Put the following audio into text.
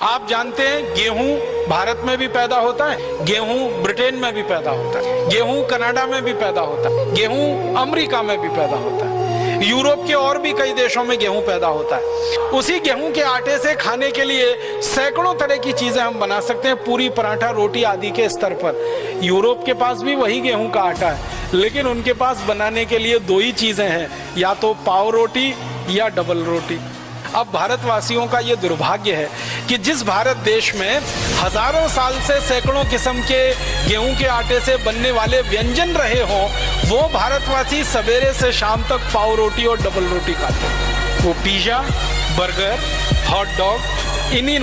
आप जानते हैं गेहूं भारत में भी पैदा होता है, गेहूं ब्रिटेन में भी पैदा होता है, गेहूं कनाडा में भी पैदा होता है, गेहूं अमेरिका में भी पैदा होता है, यूरोप के और भी कई देशों में गेहूं पैदा होता है। उसी गेहूं के आटे से खाने के लिए सैकड़ों तरह की चीजें हम बना सकते हैं, पूरी, पराठा, रोटी आदि के स्तर पर। यूरोप के पास भी वही गेहूं का आटा है, लेकिन उनके पास बनाने के लिए दो ही चीजें हैं, या तो पाव रोटी या डबल रोटी। अब भारतवासियों का ये दुर्भाग्य है कि जिस भारत देश में हजारों साल से सैकड़ों किस्म के गेहूं के आटे से बनने वाले व्यंजन रहे हों, वो भारतवासी सवेरे से शाम तक पाव रोटी और डबल रोटी खाते हैं। वो पिज्जा, बर्गर, हॉट डॉग, इन्हीं